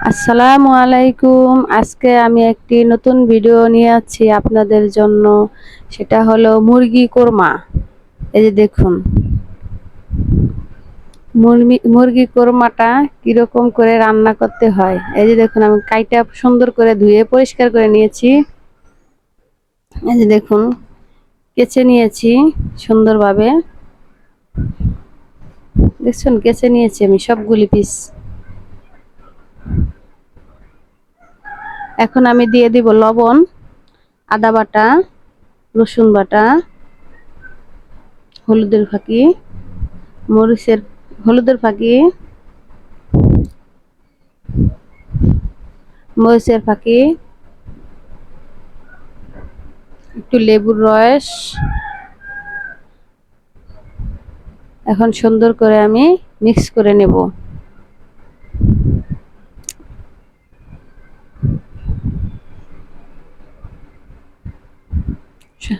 আসসালামু আলাইকুম। আজকে আমি একটি নতুন ভিডিও নিয়ে আছি আপনাদের জন্য। সেটা হলো মুরগি কোরমা। এই যে দেখুন, মুরগি কোরমাটা কিরকম করে রান্না করতে হয়। এই যে দেখুন, আমি কাইটা সুন্দর করে ধুয়ে পরিষ্কার করে নিয়েছি। এই যে দেখুন, কেচে নিয়েছি সুন্দরভাবে। দেখছেন, কেচে নিয়েছি আমি সবগুলি পিস। এখন আমি দিয়ে দিব লবণ, আদা বাটা, রসুন বাটা, হলুদের ফাঁকি, মরিচের হলুদের ফাঁকি, মরিচের ফাঁকি, একটু লেবুর রস। এখন সুন্দর করে আমি মিক্স করে নেব।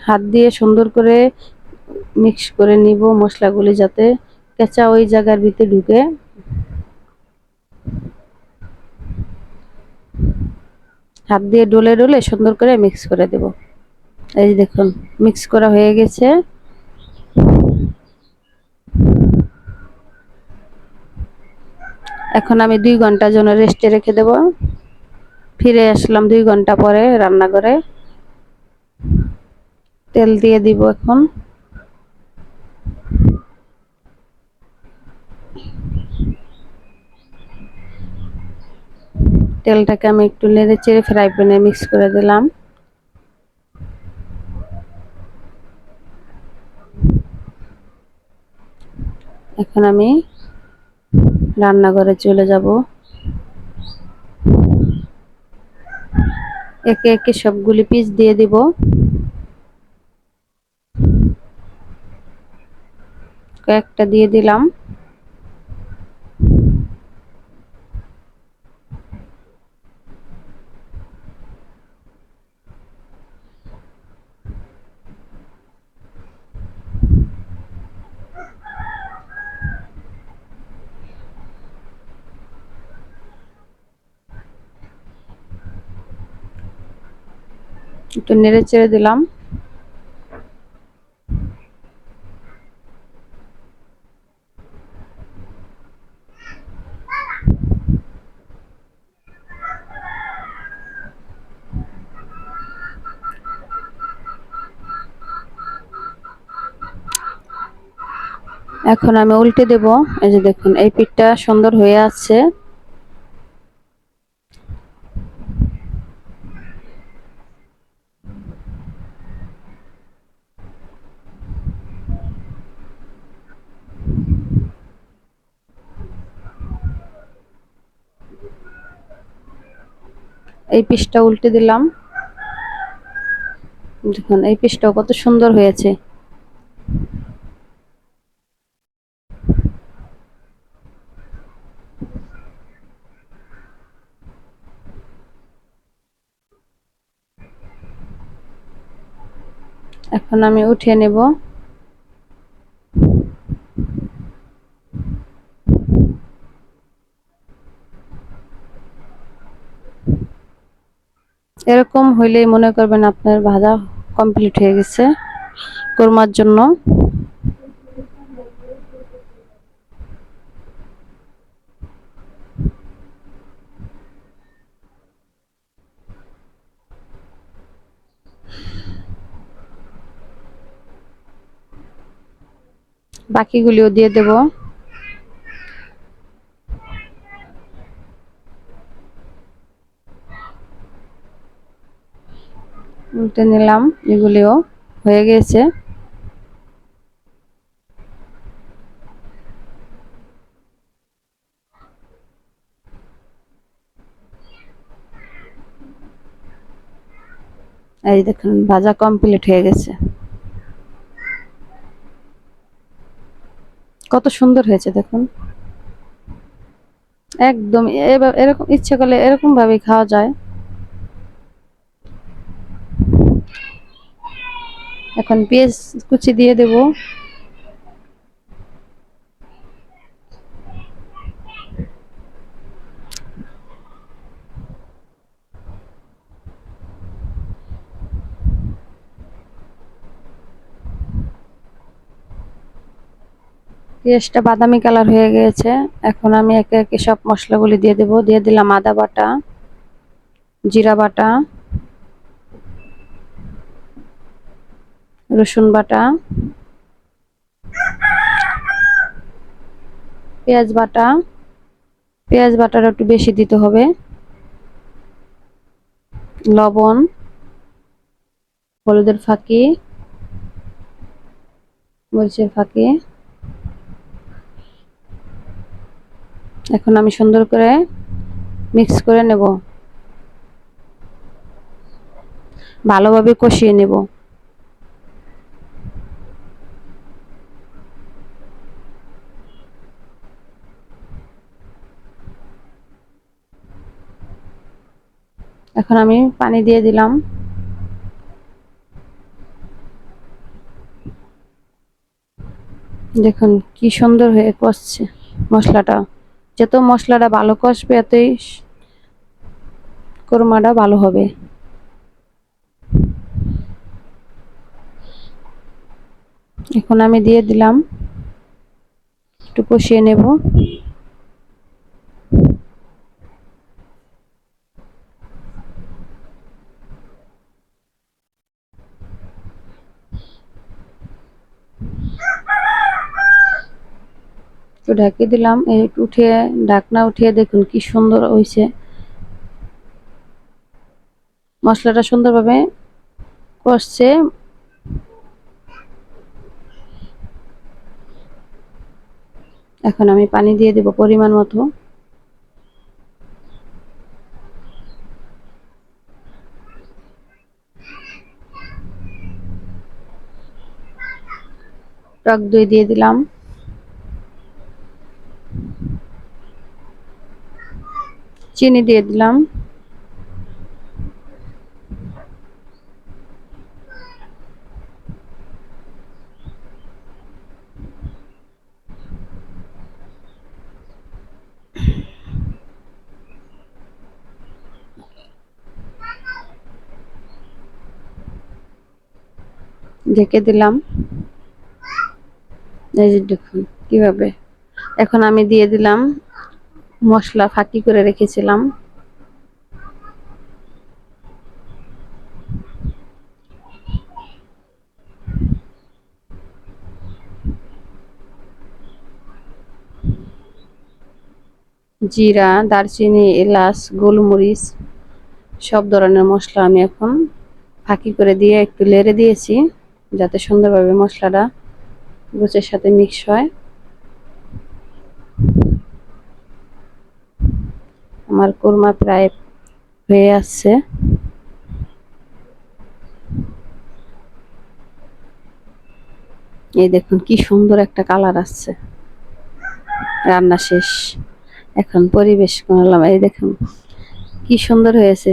হাত দিয়ে সুন্দর করে মিক্স করে নিব মশলাগুলি, যাতে কেঁচা ওই জায়গার ভিতরে ঢুকে। হাত দিয়ে ডলে ডলে সুন্দর করে মিক্স করে দেব। এই দেখুন, মিক্স করা হয়ে গেছে। এখন আমি 2 ঘন্টার জন্য রেস্টে রেখে দেব। ফিরে আসলাম 2 ঘন্টা পরে রান্নাঘরে। তেল দিয়ে দিব এখন। তেলটাকে আমি একটু নেড়ে চেড়ে ফ্রাই প্যানে মিক্স করে দিলাম। এখন আমি রান্নাঘরে চলে যাব। একে একে সবগুলি পিস দিয়ে দিব। কয়েকটা দিয়ে দিলাম। একটু নেড়ে চেড়ে দিলাম। এখন আমি উল্টে দেব। এই যে দেখুন, এই পিঠটা সুন্দর হয়ে আছে। এই পিসটা উল্টে দিলাম। দেখুন, এই পিসটাও কত সুন্দর হয়েছে। এখন আমি উঠিয়ে নেব। এরকম হইলেই মনে করবেন আপনার ভাজা কমপ্লিট হয়ে গেছে কোরমার জন্য। বাকিগুলিও দিয়ে দেব। উল্টে নিলাম, এগুলিও হয়ে গেছে। এই দেখুন, ভাজা কমপ্লিট হয়ে গেছে। কত সুন্দর হয়েছে দেখুন। একদম এরকম ইচ্ছে করলে এরকম ভাবে খাওয়া যায়। এখন পেঁয়াজ কুচি দিয়ে দেব। পেঁয়াজটা বাদামি কালার হয়ে গিয়েছে। এখন আমি একে একে সব মশলাগুলি দিয়ে দেব। দিয়ে দিলাম আদা বাটা, জিরা বাটা, রসুন বাটা, পেঁয়াজ বাটা। পেঁয়াজ বাটাটা একটু বেশি দিতে হবে। লবণ, হলুদের ফাঁকি, মরিচের ফাঁকি। এখন আমি সুন্দর করে মিক্স করে নেব, ভালোভাবে কষিয়ে নেব। এখন আমি পানি দিয়ে দিলাম। দেখুন কি সুন্দর হয়ে কষছে মশলাটা। যত মশলাটা ভালো কষবে এতই কোরমাটা ভালো হবে। এখন আমি দিয়ে দিলাম, একটু কষিয়ে নেব। তো ঢেকে দিলাম। এই উঠিয়ে ঢাকনা উঠিয়ে দেখুন কি সুন্দর হয়েছে। মশলাটা সুন্দরভাবে কষছে। এখন আমি পানি দিয়ে দেব পরিমাণ মতো। টক দই দিয়ে দিলাম। চিনি দিয়ে দিলাম। ঢেকে দিলাম। এই যে দেখুন কিভাবে। এখন আমি দিয়ে দিলাম মশলা ফাঁকি করে রেখেছিলাম। জিরা, দারচিনি, এলাচ, গোলমরিচ সব ধরনের মশলা আমি এখন ফাঁকি করে দিয়ে একটু লেড়ে দিয়েছি, যাতে সুন্দরভাবে মশলাটা গোছের সাথে মিক্স হয়। আমার কোরমা প্রায় হয়ে আসছে। এই দেখুন কি সুন্দর একটা কালার আসছে। রান্না শেষ। এখন পরিবেশ করলাম। এই দেখুন কি সুন্দর হয়েছে।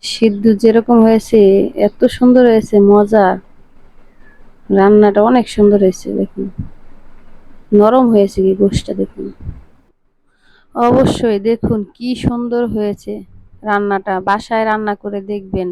সিদ্ধ যেরকম হয়েছে এত সুন্দর হয়েছে, মজা। রান্নাটা অনেক সুন্দর হয়েছে। দেখুন নরম হয়েছে কি গোশটা দেখুন। অবশ্যই দেখুন কি সুন্দর হয়েছে রান্নাটা। বাসায় রান্না করে দেখবেন।